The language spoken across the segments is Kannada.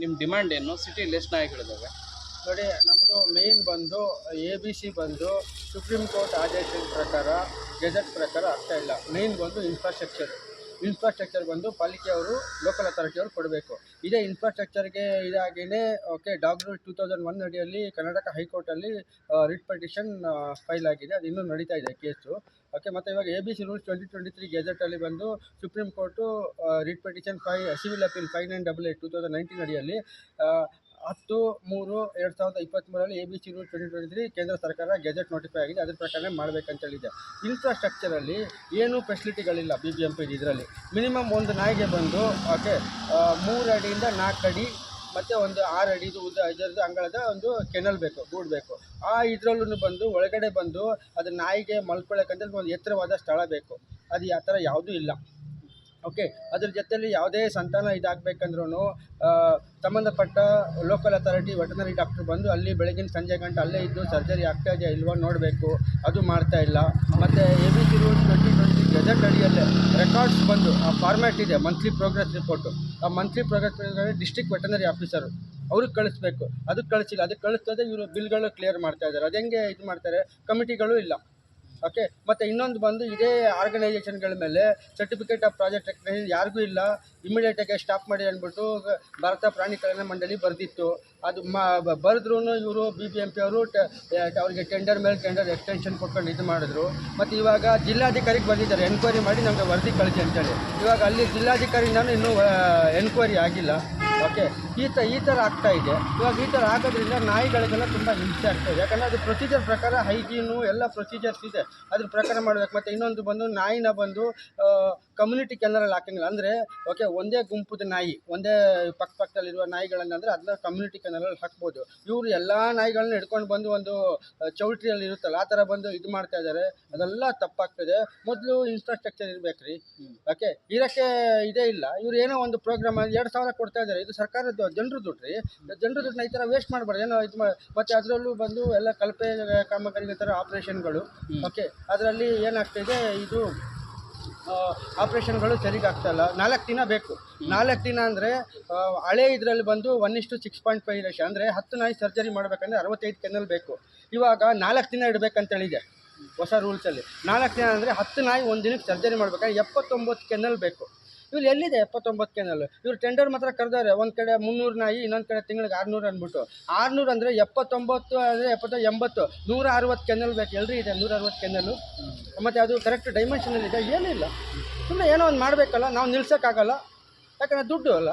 ನಿಮ್ಮ ಡಿಮ್ಯಾಂಡ್ ಏನು? ಸಿಟಿಯಲ್ಲಿ ಎಷ್ಟು ನಾಯಿಗಳಿದ್ದಾವೆ? ನೋಡಿ, ನಮ್ಮದು ಮೇಯ್ನ್ ಬಂದು ABC ಬಂದು ಸುಪ್ರೀಂ ಕೋರ್ಟ್ ಆದೇಶದ ಪ್ರಕಾರ, ಗೆಜೆಟ್ ಪ್ರಕಾರ ಆಗ್ತಾ ಇಲ್ಲ. ಮೇಯ್ನ್ ಬಂದು ಇನ್ಫ್ರಾಸ್ಟ್ರಕ್ಚರ್ ಬಂದು ಪಾಲಿಕೆಯವರು, ಲೋಕಲ್ ಅಥಾರಿಟಿಯವರು ಕೊಡಬೇಕು. ಇದೇ ಇನ್ಫ್ರಾಸ್ಟ್ರಕ್ಚರ್ಗೆ ಇದಾಗಿಯೇ ಡಾಗ್ ರೂಲ್ 2001 ಅಡಿಯಲ್ಲಿ ಕರ್ನಾಟಕ ಹೈಕೋರ್ಟಲ್ಲಿ ರಿಟ್ ಪಿಟಿಷನ್ ಫೈಲ್ ಆಗಿದೆ. ಅದು ಇನ್ನೂ ನಡೀತಾ ಇದೆ ಕೇಸು. ಮತ್ತು ಇವಾಗ ABC ರೂಲ್ಸ್ 2023 ಗೆಜೆಟಲ್ಲಿ ಬಂದು supreme court writ petition civil appeal 5988 2019 ಅಡಿಯಲ್ಲಿ 10/3/2023 ABC ರೂಲ್ 2023 ಕೇಂದ್ರ ಸರ್ಕಾರ ಗೆಜೆಟ್ ನೋಟಿಫೈ ಆಗಿದೆ. ಅದ್ರ ಪ್ರಕಾರ ಮಾಡಬೇಕಂತೇಳಿದೆ. ಇನ್ಫ್ರಾಸ್ಟ್ರಕ್ಚರಲ್ಲಿ ಏನೂ ಫೆಸಿಲಿಟಿಗಳಿಲ್ಲ BBMP ಇದರಲ್ಲಿ. ಮಿನಿಮಮ್ ಒಂದು ನಾಯಿಗೆ ಬಂದು 3 ಅಡಿಯಿಂದ 4 ಅಡಿ ಮತ್ತು ಒಂದು 6 ಅಡಿದು ಇದರದ್ದು ಅಂಗಳದ ಒಂದು ಕೆನಲ್ ಬೇಕು, ಗೂಡು ಬೇಕು. ಇದರಲ್ಲೂ ಬಂದು ಒಳಗಡೆ ಬಂದು ಅದು ನಾಯಿಗೆ ಮಲ್ಕೊಳ್ಳೋಕ್ಕಂತೇಳಿ ಒಂದು ಎತ್ತರವಾದ ಸ್ಥಳ ಬೇಕು. ಅದು ಆ ಥರ ಯಾವುದೂ ಇಲ್ಲ. ಅದ್ರ ಜೊತೆಯಲ್ಲಿ ಯಾವುದೇ ಸಂತಾನ ಇದಾಗಬೇಕಂದ್ರೂ ಸಂಬಂಧಪಟ್ಟ ಲೋಕಲ್ ಅಥಾರಿಟಿ ವೆಟರ್ನರಿ ಡಾಕ್ಟ್ರು ಬಂದು ಅಲ್ಲಿ ಬೆಳಗಿನ ಸಂಜೆ ಗಂಟೆ ಅಲ್ಲೇ ಇದ್ದು ಸರ್ಜರಿ ಆಗ್ತಾ ಇದೆಯಾ ಇಲ್ವೋ ನೋಡಬೇಕು. ಅದು ಮಾಡ್ತಾ ಇಲ್ಲ. ಮತ್ತು ABC ರೂಲ್ 2020 ಗೆಜೆಟ್ ಅಡಿಯಲ್ಲೇ ರೆಕಾರ್ಡ್ಸ್ ಬಂದು ಆ ಫಾರ್ಮ್ಯಾಟ್ ಇದೆ, ಮಂತ್ಲಿ ಪ್ರೋಗ್ರೆಸ್ ರಿಪೋರ್ಟು. ಆ monthly progress district veterinary officer ಅವ್ರಿಗೆ ಕಳಿಸ್ಬೇಕು. ಅದಕ್ಕೆ ಕಳಿಸಿಲ್ಲ. ಅದಕ್ಕೆ ಕಳಿಸ್ತದೆ ಇವರು ಬಿಲ್ಗಳು ಕ್ಲಿಯರ್ ಮಾಡ್ತಾ ಇದ್ದಾರೆ. ಅದು ಹೆಂಗೆ ಇದು ಮಾಡ್ತಾರೆ? ಕಮಿಟಿಗಳು ಇಲ್ಲ. ಮತ್ತು ಇನ್ನೊಂದು ಬಂದು ಇದೇ ಆರ್ಗನೈಸೇಷನ್ಗಳ ಮೇಲೆ ಸರ್ಟಿಫಿಕೇಟ್ ಆಫ್ ಪ್ರಾಜೆಕ್ಟ್ ರೆಕಗ್ನೈಸೇಷನ್ ಯಾರಿಗೂ ಇಲ್ಲ. ಇಮಿಡಿಯೇಟಾಗಿ ಸ್ಟಾಪ್ ಮಾಡಿ ಅಂದ್ಬಿಟ್ಟು ಭಾರತ ಪ್ರಾಣಿ ಕಲ್ಯಾಣ ಮಂಡಳಿ ಬರೆದಿತ್ತು. ಅದು ಬರೆದ್ರೂ ಇವರು BBMP ಅವರು ಅವರಿಗೆ ಟೆಂಡರ್ ಮೇಲೆ ಟೆಂಡರ್ ಎಕ್ಸ್ಟೆನ್ಷನ್ ಕೊಟ್ಕೊಂಡು ಇದು ಮಾಡಿದ್ರು. ಮತ್ತು ಇವಾಗ ಜಿಲ್ಲಾಧಿಕಾರಿಗೆ ಬಂದಿದ್ದಾರೆ ಎನ್ಕ್ವೈರಿ ಮಾಡಿ ನಮಗೆ ವರದಿ ಕಳಿಸಿ ಅಂತೇಳಿ. ಇವಾಗ ಅಲ್ಲಿ ಜಿಲ್ಲಾಧಿಕಾರಿಯಿಂದನೂ ಇನ್ನೂ ಎನ್ಕ್ವೈರಿ ಆಗಿಲ್ಲ. ಈ ಥರ ಆಗ್ತಾ ಇದೆ. ಇವಾಗ ಈ ಥರ ಆಗೋದ್ರಿಂದ ನಾಯಿಗಳಿಗೆಲ್ಲ ತುಂಬ ಹಿಂಸೆ ಆಗ್ತಾಯಿದೆ. ಯಾಕಂದರೆ ಅದು ಪ್ರೊಸೀಜರ್ ಪ್ರಕಾರ ಹೈಜೀನು ಎಲ್ಲ ಪ್ರೊಸೀಜರ್ಸ್ ಇದೆ, ಅದ್ರ ಪ್ರಕಾರ ಮಾಡಬೇಕು. ಮತ್ತು ಇನ್ನೊಂದು ಬಂದು ನಾಯಿನ ಬಂದು ಕಮ್ಯುನಿಟಿ ಕೆನಲಲ್ಲಿ ಹಾಕಂಗಿಲ್ಲ. ಅಂದರೆ ಒಂದೇ ಗುಂಪದ ನಾಯಿ, ಒಂದೇ ಪಕ್ಕದಲ್ಲಿರುವ ನಾಯಿಗಳನ್ನಂದರೆ ಅದನ್ನ ಕಮ್ಯುನಿಟಿ ಕೆನಲಲ್ಲಿ ಹಾಕ್ಬೋದು. ಇವರು ಎಲ್ಲ ನಾಯಿಗಳನ್ನ ಹಿಡ್ಕೊಂಡು ಬಂದು ಒಂದು ಚೌಲ್ಟ್ರಿಯಲ್ಲಿ ಇರುತ್ತಲ್ಲ ಆ ಥರ ಬಂದು ಇದು ಮಾಡ್ತಾ ಇದ್ದಾರೆ. ಅದೆಲ್ಲ ತಪ್ಪಾಗ್ತದೆ. ಮೊದಲು ಇನ್ಫ್ರಾಸ್ಟ್ರಕ್ಚರ್ ಇರಬೇಕು ರೀ. ಇರೋಕ್ಕೆ ಇದೇ ಇಲ್ಲ. ಇವ್ರು ಏನೋ ಒಂದು ಪ್ರೋಗ್ರಾಮ್ 2,000 ಕೊಡ್ತಾ ಇದ್ದಾರೆ. ಇದು ಸರ್ಕಾರದ ಜನರು ದುಡ್ಡು ರೀ. ಜನರು ದುಡ್ಡನ್ನ ಈ ಥರ ವೇಸ್ಟ್ ಮಾಡಬಾರ್ದು. ಏನೋ ಇದು ಮತ್ತು ಅದರಲ್ಲೂ ಬಂದು ಎಲ್ಲ ಕಳಪೆ ಕಾಮಗಾರಿ ಥರ ಆಪ್ರೇಷನ್ಗಳು. ಅದರಲ್ಲಿ ಏನಾಗ್ತಾಯಿದೆ, ಇದು ಆಪ್ರೇಷನ್ಗಳು ಸರಿಗಾಗ್ತಾಯಿಲ್ಲ. 4 ದಿನ ಬೇಕು. 4 ದಿನ ಅಂದರೆ ಹಳೆ ಇದರಲ್ಲಿ ಬಂದು 1:6.5 ರೇಷಿಯೋ. ಅಂದರೆ 10 ನಾಯಿ ಸರ್ಜರಿ ಮಾಡಬೇಕಂದ್ರೆ 65 ಕೆನಲ್ ಬೇಕು. ಇವಾಗ 4 ದಿನ ಇಡಬೇಕಂತೇಳಿದೆ ಹೊಸ ರೂಲ್ಸಲ್ಲಿ. 4 ದಿನ ಅಂದರೆ 10 ನಾಯಿ ಒಂದು ದಿನಕ್ಕೆ ಸರ್ಜರಿ ಮಾಡಬೇಕಾದ್ರೆ 79 ಕೆನಲ್ ಬೇಕು. ಇವ್ರು ಎಲ್ಲಿದೆ 79 ಕೆನಲ್? ಇವ್ರು ಟೆಂಡರ್ ಮಾತ್ರ ಕರೆದವ್ರೆ. ಒಂದು ಕಡೆ 300 ನಾಯಿ, ಇನ್ನೊಂದು ಕಡೆ ತಿಂಗಳಿಗೆ 600 ಅಂದ್ಬಿಟ್ಟು. 600 ಅಂದರೆ 79 ಅಂದರೆ 70 80 160 ಕೆನಲ್ ಬೇಕು. ಎಲ್ರಿ ಇದೆ 160 ಕೆನಲ್ಲು? ಮತ್ತು ಅದು ಕರೆಕ್ಟ್ ಡೈಮೆನ್ಷನಲ್ಲಿದೆ? ಏನಿಲ್ಲ. ಸುಮ್ಮನೆ ಏನೋ ಒಂದು ಮಾಡಬೇಕಲ್ಲ. ನಾವು ನಿಲ್ಸೋಕ್ಕಾಗಲ್ಲ. ಯಾಕಂದರೆ ದುಡ್ಡು ಅಲ್ಲ.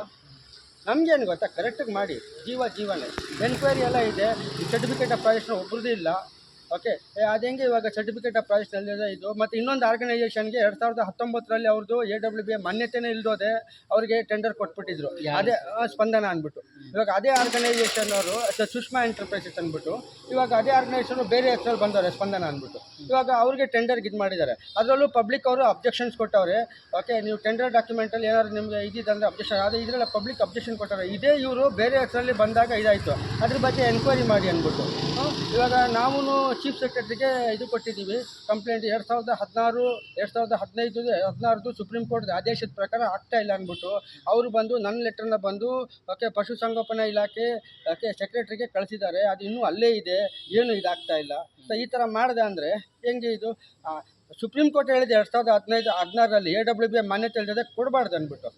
ನಮಗೇನು ಗೊತ್ತಾ, ಕರೆಕ್ಟಾಗಿ ಮಾಡಿ. ಜೀವನೇ ಎನ್ಕ್ವೈರಿ ಎಲ್ಲ ಇದೆ. ಸರ್ಟಿಫಿಕೇಟ್ ಆಫ್ ಪ್ರಾಜೆಕ್ಟ್ನ ಒಬ್ರದ್ದು ಇಲ್ಲ. ಅದು ಹೆಂಗೆ ಇವಾಗ ಸರ್ಟಿಫಿಕೇಟ್ ಆಫ್ ಪ್ರಾಜೆಕ್ಟ್ನಲ್ಲಿದೆ ಇದು. ಮತ್ತು ಇನ್ನೊಂದು ಆರ್ಗನೈಸೇಷನ್ಗೆ 2019ರಲ್ಲಿ ಅವ್ರದ್ದು AWBA ಮಾನ್ಯತೆನೇ ಇಲ್ದೋದೆ ಅವರಿಗೆ ಟೆಂಡರ್ ಕೊಟ್ಬಿಟ್ಟಿದ್ರು. ಅದೇ ಸ್ಪಂದನ ಅಂದ್ಬಿಟ್ಟು. ಇವಾಗ ಅದೇ ಆರ್ಗನೈಸೇಷನ್ ಅವರು ಸುಷ್ಮಾ ಎಂಟರ್ಪ್ರೈಸಸ್ ಅಂದ್ಬಿಟ್ಟು ಇವಾಗ ಅದೇ ಆರ್ಗನೈಸೇಷನು ಬೇರೆ ಹೆಸರಲ್ಲಿ ಬಂದವ್ರೆ, ಸ್ಪಂದನ ಅಂದ್ಬಿಟ್ಟು. ಇವಾಗ ಅವ್ರಿಗೆ ಟೆಂಡರ್ಗೆ ಇದು ಮಾಡಿದ್ದಾರೆ. ಅದರಲ್ಲೂ ಪಬ್ಲಿಕ್ ಅವರು ಅಬ್ಜೆಕ್ಷನ್ಸ್ ಕೊಟ್ಟವ್ರೆ. ನೀವು ಟೆಂಡರ್ ಡಾಕ್ಯುಮೆಂಟಲ್ಲಿ ಏನಾದ್ರು ನಿಮಗೆ ಇದಿದೆ ಅಬ್ಜೆಕ್ಷನ್, ಆದರೆ ಇದರಲ್ಲಿ ಪಬ್ಲಿಕ್ ಅಬ್ಜೆಕ್ಷನ್ ಕೊಟ್ಟವ್ರೆ. ಇದೇ ಇವರು ಬೇರೆ ಹೆಸರಲ್ಲಿ ಬಂದಾಗ ಇದಾಯಿತು. ಅದ್ರ ಬಗ್ಗೆ ಎನ್ಕ್ವೈರಿ ಮಾಡಿ ಅಂದ್ಬಿಟ್ಟು ಇವಾಗ ನಾವು ಚೀಫ್ ಸೆಕ್ರೆಟರಿಗೆ ಇದು ಕೊಟ್ಟಿದ್ದೀವಿ ಕಂಪ್ಲೇಂಟ್. 2016 2015 16 ಸುಪ್ರೀಂ ಕೋರ್ಟ್ ಆದೇಶದ ಪ್ರಕಾರ ಆಗ್ತಾ ಇಲ್ಲ ಅಂದ್ಬಿಟ್ಟು ಅವರು ಬಂದು ನನ್ನ ಲೆಟರ್ನ ಬಂದು ಪಶುಸಂಗೋಪನಾ ಇಲಾಖೆ ಸೆಕ್ರೆಟರಿಗೆ ಕಳಿಸಿದ್ದಾರೆ. ಅದು ಇನ್ನೂ ಅಲ್ಲೇ ಇದೆ, ಏನು ಇದಾಗ್ತಾ ಇಲ್ಲ. ಸೊ ಈ ಥರ ಮಾಡಿದೆ ಅಂದರೆ ಹೆಂಗೆ ಇದು? ಸುಪ್ರೀಂ ಕೋರ್ಟ್ ಹೇಳಿದೆ 2015-16ರಲ್ಲಿ AWBA ಮಾನ್ಯತೆ ಹೇಳಿದೆ ಕೊಡಬಾರ್ದು ಅಂದ್ಬಿಟ್ಟು.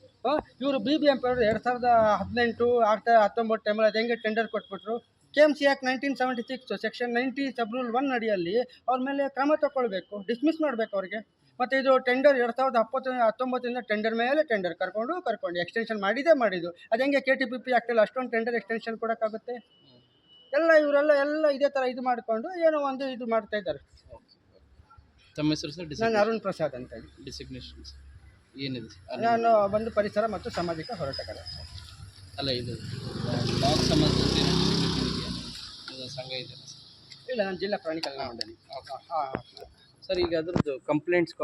ಇವರು BBMP ಅವರು 2018 19 ಟೈಮಲ್ಲಿ ಅದು ಹೆಂಗೆ ಟೆಂಡರ್ ಕೊಟ್ಬಿಟ್ರು? KMC ಆ್ಯಕ್ಟ್ 1976 ಸೆಕ್ಷನ್ 90 ಸಬ್ ರೂಲ್ 1 ಅಡಿಯಲ್ಲಿ ಅವ್ರ ಮೇಲೆ ಕ್ರಮ ತಗೊಳ್ಬೇಕು, ಡಿಸ್ಮಿಸ್ ಮಾಡಬೇಕು ಅವ್ರಿಗೆ. ಮತ್ತು ಇದು ಟೆಂಡರ್ 2019 ಟೆಂಡರ್ ಮೇಲೆ ಟೆಂಡರ್ ಕರ್ಕೊಂಡು ಎಕ್ಸ್ಟೆನ್ಷನ್ ಮಾಡಿದ್ದು. ಅದು ಹೆಂಗೆ KTPP ಆ್ಯಕ್ಟಲ್ಲಿ ಅಷ್ಟೊಂದು ಟೆಂಡರ್ ಎಕ್ಸ್ಟೆನ್ಷನ್ ಕೊಡೋಕ್ಕಾಗುತ್ತೆ? ಇವರೆಲ್ಲ ಇದೇ ಥರ ಇದು ಮಾಡಿಕೊಂಡು ಏನೋ ಒಂದು ಇದು ಮಾಡ್ತಾ ಇದ್ದಾರೆ. ತಮ್ಮ ಹೆಸರು ಸರ್? ನಾನು ಅರುಣ್ ಪ್ರಸಾದ್ ಅಂತ ಹೇಳಿ. ಡಿಸಿಗ್ನೇಷನ್ ಏನಿದೆ? ನಾನು ಬಂದು ಪರಿಸರ ಮತ್ತು ಸಾಮಾಜಿಕ ಹೋರಾಟಗಾರ. ಅಲ್ಲ, ಇದು ಡಾಗ್ ಸಂಬಂಧಿಸಿದ ಸಂಘ ಇದೆ ಇಲ್ಲ, ನಾನು ಜಿಲ್ಲಾ ಪ್ರಾಣಿ ಕಲ್ಯಾಣ ಮಂಡಳಿ. ಸರ್, ಈಗ ಅದ್ರದ್ದು ಕಂಪ್ಲೇಂಟ್ಸ್